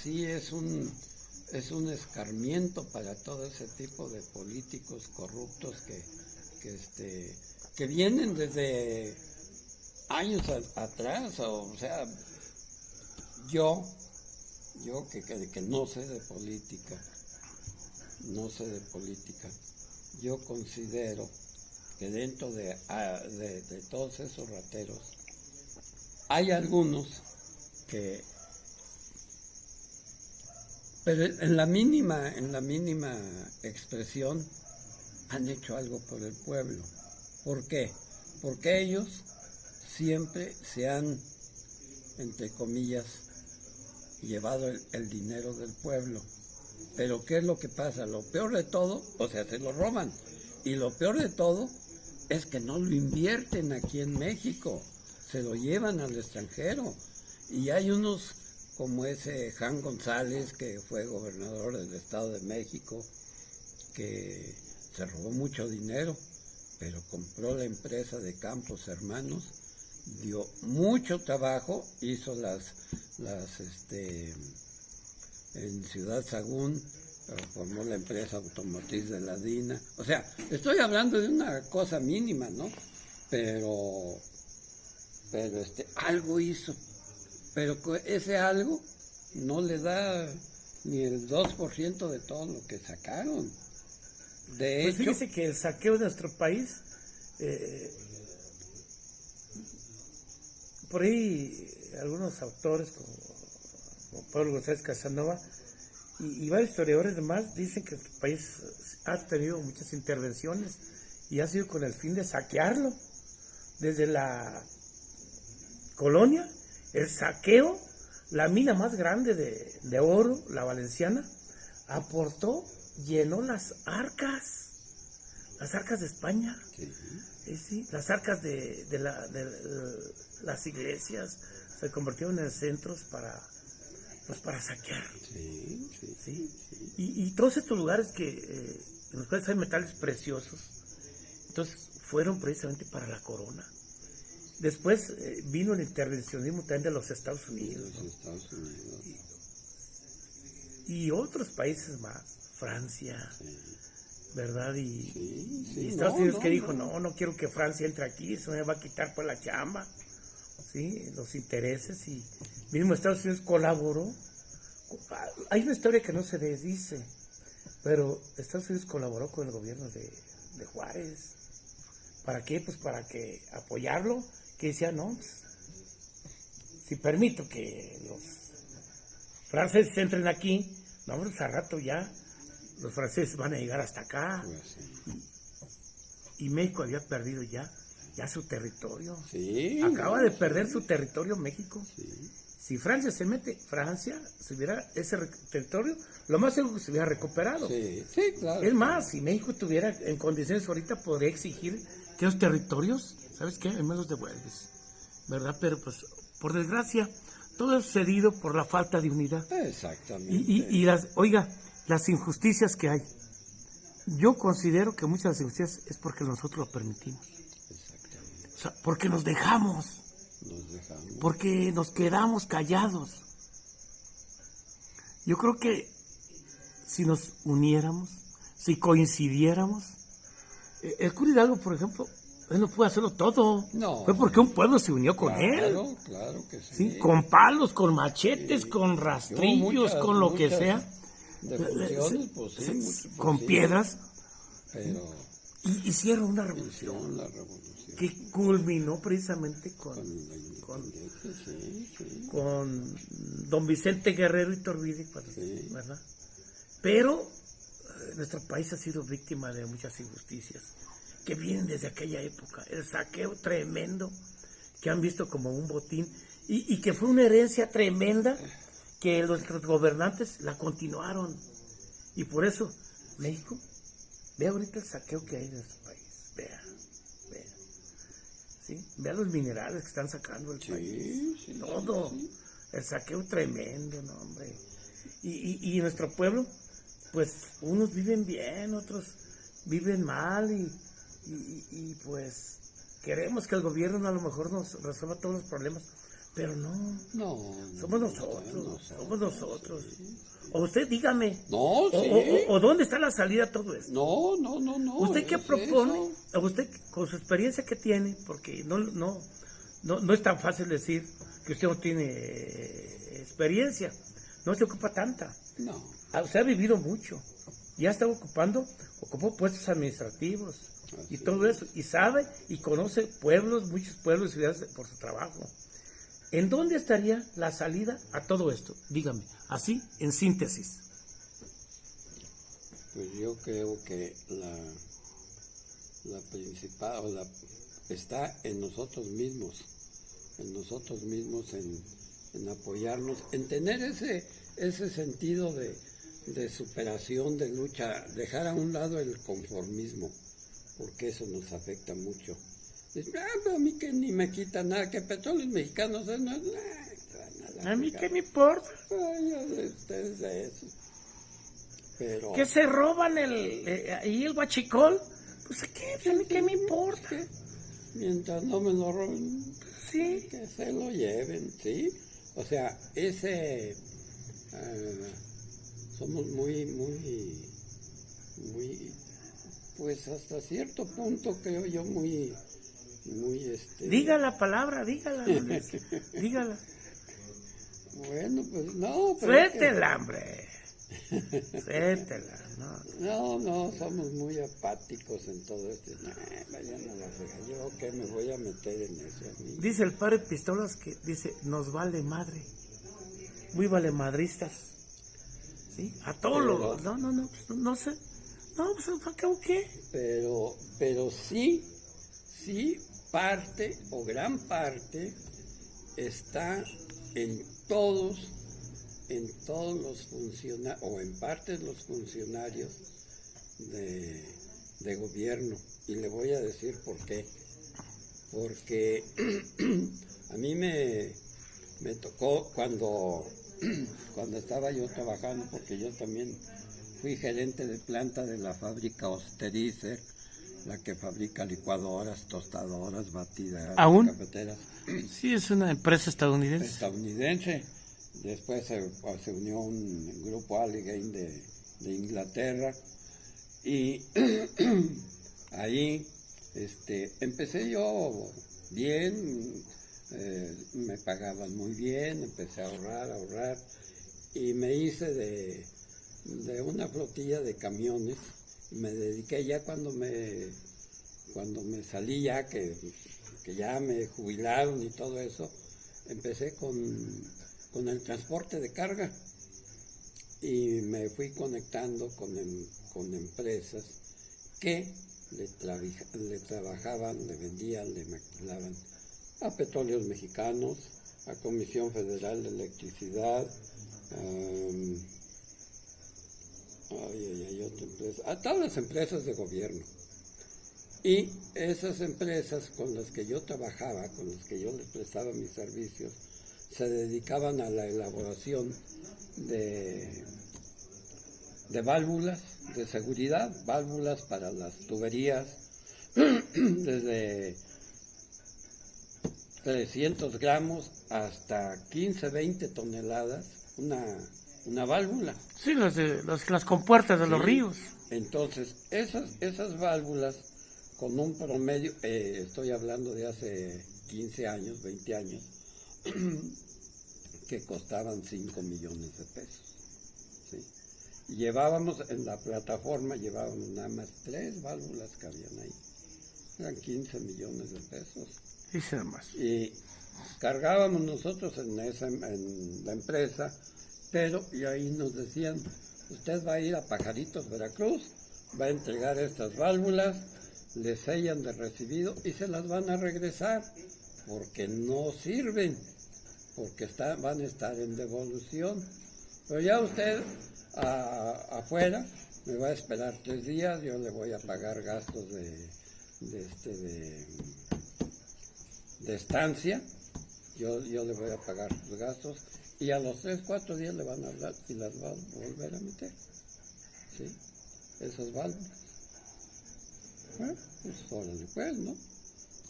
sí es un escarmiento para todo ese tipo de políticos corruptos que vienen desde años atrás, o sea, yo que no sé de política, yo considero que dentro de todos esos rateros hay algunos que, pero en la mínima expresión han hecho algo por el pueblo. ¿Por qué? Porque ellos siempre se han, entre comillas, llevado el dinero del pueblo. Pero ¿qué es lo que pasa? Lo peor de todo, o sea, se lo roban. Y lo peor de todo es que no lo invierten aquí en México, se lo llevan al extranjero. Y hay unos como ese Jan González, que fue gobernador del Estado de México, que se robó mucho dinero, pero compró la empresa de Campos Hermanos, dio mucho trabajo, hizo en Ciudad Sagún, formó la empresa automotriz de la DINA. O sea, estoy hablando de una cosa mínima, ¿no? Pero algo hizo. Pero ese algo no le da ni el 2% de todo lo que sacaron. De pues hecho, fíjese que el saqueo de nuestro país, por ahí algunos autores como Pablo González Casanova y varios historiadores demás dicen que nuestro país ha tenido muchas intervenciones y ha sido con el fin de saquearlo. Desde la colonia, el saqueo, la mina más grande de oro, la Valenciana, aportó, llenó las arcas de España, sí, las arcas de las iglesias se convirtieron en centros para saquear. ¿Sí? Y todos estos lugares en los cuales hay metales preciosos, entonces fueron precisamente para la corona. Después vino el intervencionismo también de los Estados Unidos, ¿no? Y otros países más, Francia, ¿verdad? Y Estados Unidos que dijo, no quiero que Francia entre aquí, eso me va a quitar pues la chamba, ¿sí? Los intereses, y mismo Estados Unidos colaboró. Hay una historia que no se desdice, pero Estados Unidos colaboró con el gobierno de Juárez. ¿Para qué? Pues para que apoyarlo, que decía, no, pues, si permito que los franceses entren aquí, no, pues al rato ya los franceses van a llegar hasta acá. Y México había perdido ya su territorio. Sí, acaba de perder su territorio México. Sí. Si Francia se mete, Francia, si hubiera ese territorio, lo más seguro que se hubiera recuperado. Sí, claro. Es más, si México estuviera en condiciones ahorita, podría exigir que los territorios, ¿sabes qué? Me los devuelves, ¿verdad? Pero pues, por desgracia, todo es cedido por la falta de unidad. Exactamente. Y las injusticias que hay. Yo considero que muchas de las injusticias es porque nosotros lo permitimos. Exactamente. O sea, porque nos dejamos. Porque nos quedamos callados. Yo creo que si nos uniéramos, si coincidiéramos, el cura Hidalgo, por ejemplo, él no pudo hacerlo todo. No. Fue porque un pueblo se unió con él. Claro que sí. ¿Sí? Con palos, con machetes, con rastrillos, con lo que sea. Defunciones, pues sí. Con piedras. Pero hicieron una revolución. Que culminó precisamente con don Vicente Guerrero Iturbide, ¿verdad? Pero nuestro país ha sido víctima de muchas injusticias que vienen desde aquella época. El saqueo tremendo que han visto como un botín y que fue una herencia tremenda que nuestros gobernantes la continuaron. Y por eso, México, vea ahorita el saqueo que hay en nuestro país. Vea. ¿Sí? Vea los minerales que están sacando el país. Todo. El saqueo tremendo, no, hombre. Y nuestro pueblo, pues, unos viven bien, otros viven mal y pues queremos que el gobierno a lo mejor nos resuelva todos los problemas, Pero no, No. somos no, nosotros, no, somos nosotros. sí. O usted dígame, No, sí. o ¿dónde está la salida a todo esto? No. ¿Usted qué es propone? eso. ¿A usted con su experiencia que tiene? Porque no es tan fácil decir que usted no tiene experiencia, no se ocupa tanta. No. Usted ha vivido mucho, ya está ocupó puestos administrativos y Así todo es. eso, y sabe y conoce pueblos, muchos pueblos y ciudades por su trabajo. ¿En dónde estaría la salida a todo esto? Dígame, así, en síntesis. Pues yo creo que la principal está en nosotros mismos, en apoyarnos, en tener ese sentido de superación, de lucha, dejar a un lado el conformismo, porque eso nos afecta mucho. Pero a mí que ni me quita nada, que petróleos mexicanos, ¿A mí qué me importa? Ay, ustedes de eso. Pero ¿Que se roban ahí el huachicol? Pues ¿a mí qué me importa? mientras no me lo roben, Sí. que se lo lleven, ¿sí? O sea, somos muy, pues hasta cierto punto creo yo muy, Diga la palabra, dígala. Dígala. Bueno, pues no, pero Suéltela, hombre. Suéltela, no. No, somos muy apáticos en todo esto. Vayan a la fregada, yo que me voy a meter en eso. A mí. Dice el padre Pistolas que dice, nos vale madre. Muy valemadristas. ¿Sí? A todos los... No sé. No, pues ¿acabo qué? Pero sí, parte o gran parte está en todos los funcionarios, o en parte los funcionarios de gobierno. Y le voy a decir por qué. Porque a mí me tocó cuando estaba yo trabajando, porque yo también fui gerente de planta de la fábrica Osterizer, la que fabrica licuadoras, tostadoras, batidoras, ¿Aún? cafeteras. Sí, es una empresa estadounidense. Después se unió un grupo Allegheny de Inglaterra y ahí empecé yo bien, me pagaban muy bien, empecé a ahorrar y me hice de una flotilla de camiones. Me dediqué ya cuando me salí ya, que ya me jubilaron y todo eso, empecé con el transporte de carga y me fui conectando con empresas que le trabajaban, le vendían, le maquilaban a Petróleos Mexicanos, a Comisión Federal de Electricidad, otra empresa, a todas las empresas de gobierno. Y esas empresas con las que yo trabajaba, con las que yo les prestaba mis servicios, se dedicaban a la elaboración de válvulas de seguridad, válvulas para las tuberías, desde 300 gramos hasta 15, 20 toneladas, una válvula. Sí, las compuertas de los ríos. Entonces, esas válvulas, con un promedio, estoy hablando de hace 15 años, 20 años, que costaban 5 millones de pesos. ¿Sí? Y llevábamos en la plataforma, nada más 3 válvulas que habían ahí. Eran 15 millones de pesos. Dice más. Y cargábamos nosotros en la empresa, y ahí nos decían, usted va a ir a Pajaritos, Veracruz, va a entregar estas válvulas, les sellan de recibido y se las van a regresar, porque no sirven, porque van a estar en devolución. Pero ya usted afuera me va a esperar 3 días, yo le voy a pagar gastos de estancia, yo le voy a pagar sus gastos, y a los 3, 4 días le van a hablar y las va a volver a meter, ¿sí? Esas válvulas. Bueno, pues órale pues, ¿no?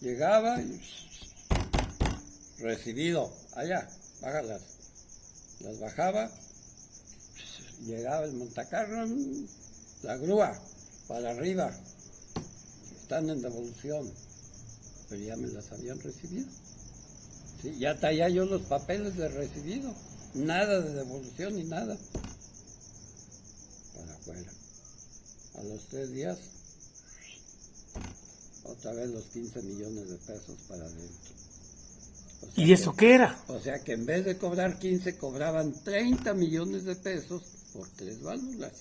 Llegaba y recibido, allá, bájalas. Las bajaba, llegaba el montacargas, la grúa, para arriba, están en devolución, pero ya me las habían recibido. Sí, ya traía yo los papeles de recibido, nada de devolución ni nada. Para afuera. A los 3 días, otra vez los 15 millones de pesos para adentro. O sea ¿Y eso qué era? O sea que en vez de cobrar 15, cobraban 30 millones de pesos por 3 válvulas.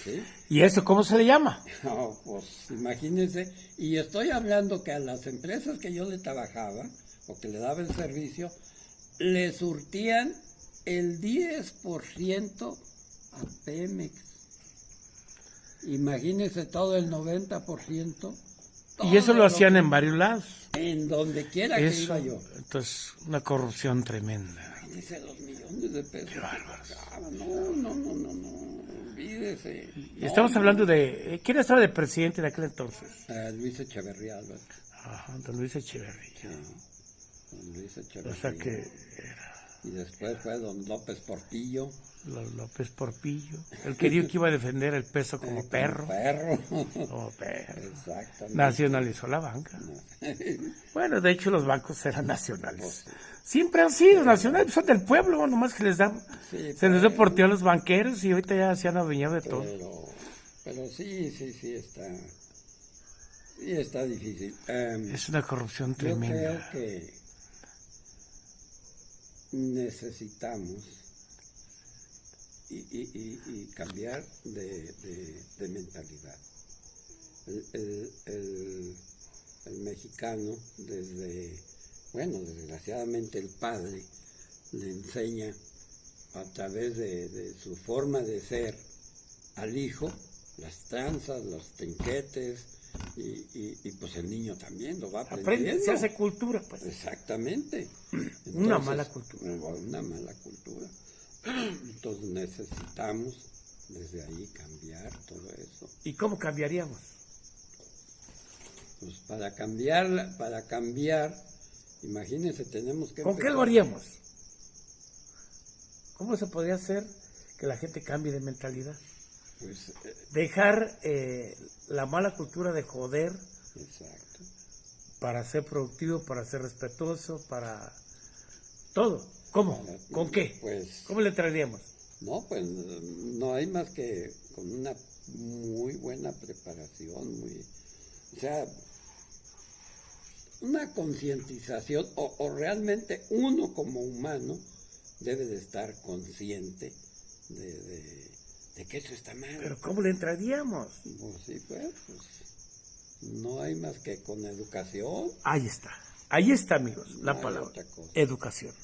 ¿Sí? ¿Y eso cómo se le llama? No, pues imagínense, y estoy hablando que a las empresas que yo le trabajaba, o que le daba el servicio, le surtían el 10% a Pemex. Imagínense todo el 90%. Y eso lo hacían en varios lados. En donde quiera que iba yo. Entonces, una corrupción tremenda. Imagínense los millones de pesos. Qué bárbaro. No, olvídese. Y estamos hablando de... ¿Quién estaba de presidente en aquel entonces? Luis Echeverría Álvarez. Ajá, don Luis Echeverría. Sí, don Luis Echeverría. O sea que... Y después fue don López Portillo. López Portillo. El que dijo que iba a defender el peso como perro. Como perro. Exactamente. Nacionalizó la banca. Bueno, de hecho los bancos eran nacionales. Pues sí. Siempre han sido nacionales, son del pueblo, nomás que les da, Sí, se les deportió a los banqueros y ahorita ya se han adueñado de todo. Pero sí está difícil. Es una corrupción Yo tremenda. creo que necesitamos y cambiar de mentalidad. El mexicano, desgraciadamente el padre le enseña a través de su forma de ser al hijo las tranzas, los trinquetes, y pues el niño también lo va aprendiendo. Aprende, se hace cultura, pues. Exactamente. Entonces, Una mala cultura. Una mala cultura. Entonces necesitamos desde ahí cambiar todo eso. ¿Y cómo cambiaríamos? Pues para cambiar, imagínense, tenemos que... ¿Con qué lo haríamos? ¿Cómo se podría hacer que la gente cambie de mentalidad? Pues, Dejar la mala cultura de joder. exacto. Para ser productivo, para ser respetuoso, para todo. ¿Cómo? ¿Con qué? Pues, ¿Cómo le traeríamos? no, pues no hay más que con una muy buena preparación, o sea, una concientización, o realmente uno como humano debe de estar consciente de que eso está mal. ¿Pero cómo le entraríamos? Pues sí, pues no hay más que con educación. Ahí está, amigos, la No hay palabra. otra cosa. Educación.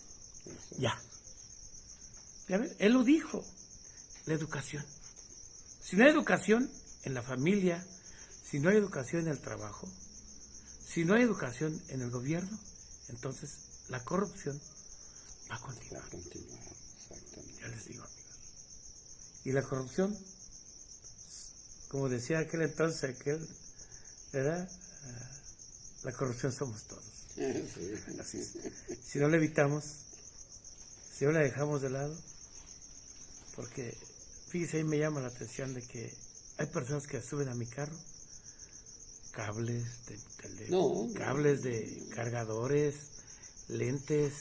Eso. Ya ven, él lo dijo, la educación. Si no hay educación en la familia, si no hay educación en el trabajo, si no hay educación en el gobierno, entonces la corrupción va a continuar. Exactamente. Ya les digo, amigos. Y la corrupción, como decía aquel entonces, ¿verdad? La corrupción somos todos. Sí. Así es. Si no la evitamos, si no la dejamos de lado, porque fíjese, ahí me llama la atención de que hay personas que suben a mi carro cables cables de cargadores, lentes,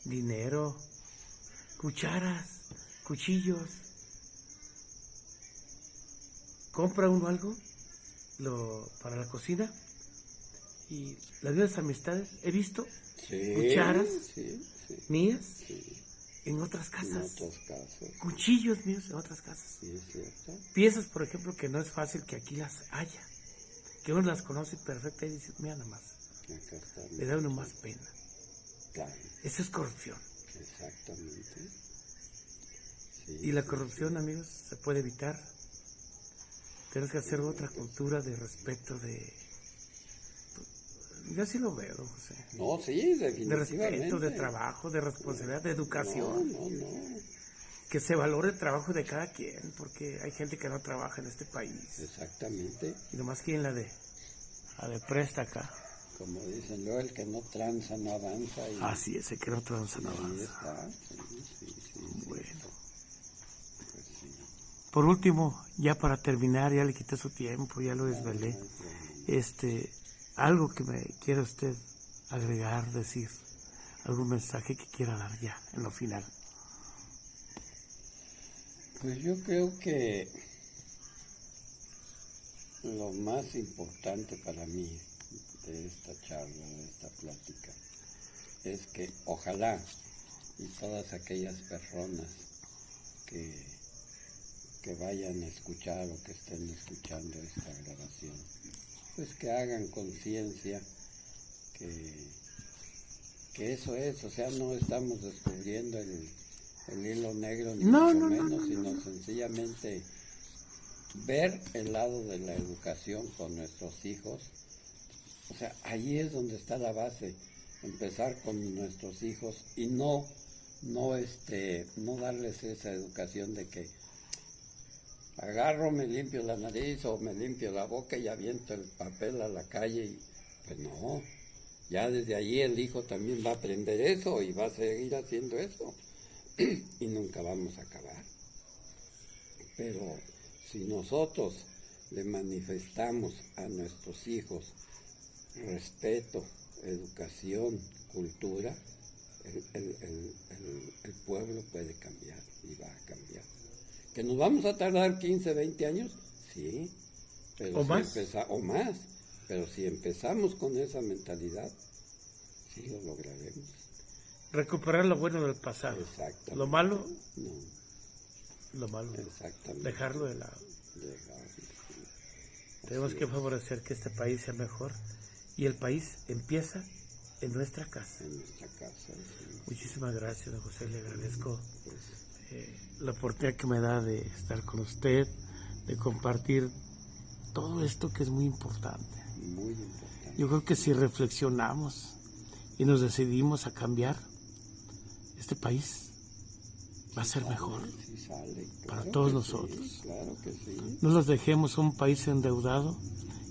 dinero, cucharas, cuchillos. Compra uno algo para la cocina y las mismas amistades he visto cucharas mías en otras casas, cuchillos míos en otras casas, piezas, por ejemplo, que no es fácil que aquí las haya, que uno las conoce perfecta y dice, mira nada más, le da uno más pena. Claro. Eso es corrupción. Exactamente. Y la corrupción, amigos, se puede evitar. Tenemos que hacer otra cultura de respeto, yo así lo veo, don José. No, sí, definitivamente. De respeto, de trabajo, de responsabilidad, de educación. No. Que se valore el trabajo de cada quien, porque hay gente que no trabaja en este país. Exactamente. Y nomás quieren la de presta acá. como dicen, luego el que no tranza no avanza. Y, así es, el que no tranza no ahí avanza. está, sí. Bueno. Pues sí. Por último, ya para terminar, ya le quité su tiempo, ya lo desvelé. Algo que me quiera usted agregar, decir, algún mensaje que quiera dar ya, en lo final. Pues yo creo que lo más importante para mí de esta charla, de esta plática, es que ojalá y todas aquellas personas que vayan a escuchar o que estén escuchando esta grabación, pues que hagan conciencia que eso es, o sea, no estamos descubriendo el hilo negro ni mucho menos, sino sencillamente ver el lado de la educación con nuestros hijos. O sea, ahí es donde está la base, empezar con nuestros hijos y no darles esa educación de que agarro, me limpio la nariz o me limpio la boca y aviento el papel a la calle. Y, pues no, ya desde allí el hijo también va a aprender eso y va a seguir haciendo eso y nunca vamos a acabar. Pero si nosotros le manifestamos a nuestros hijos respeto, educación, cultura, el pueblo puede cambiar y va a cambiar. ¿Que nos vamos a tardar 15, 20 años? Sí, pero o más, pero si empezamos con esa mentalidad, sí lo lograremos. Recuperar lo bueno del pasado. Exactamente. Lo malo, no. Lo malo, exactamente. Dejarlo de lado. Tenemos que favorecer que este país sea mejor y el país empieza en nuestra casa. En nuestra casa. Sí. Muchísimas gracias, don José, le agradezco la oportunidad que me da de estar con usted, de compartir todo esto que es muy importante. Muy importante. Yo creo que si reflexionamos y nos decidimos a cambiar, este país va a ser mejor para todos nosotros. Sí, claro que sí. No nos dejemos un país endeudado,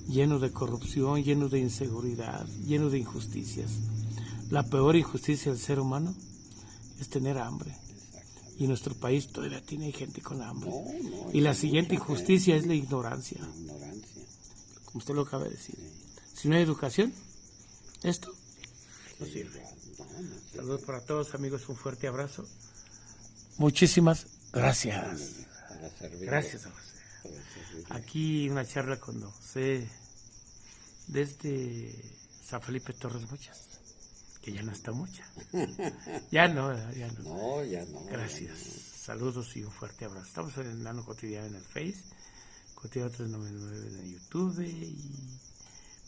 lleno de corrupción, lleno de inseguridad, lleno de injusticias. La peor injusticia del ser humano es tener hambre. Y nuestro país todavía tiene gente con hambre. Y la siguiente injusticia es la ignorancia. Como usted lo acaba de decir. Si no hay educación, esto no sirve. Saludos para todos, amigos, un fuerte abrazo. Muchísimas gracias. Gracias, José. Aquí una charla con José desde San Felipe Torres Muchas, que ya no está mucha. Ya no. No, ya no. Gracias. Saludos y un fuerte abrazo. Estamos en el Nano Cotidiano en el Face, Cotidiano 399 en el YouTube y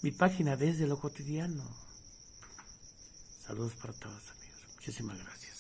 mi página Desde lo Cotidiano. Saludos para todos, amigos. Muchísimas gracias.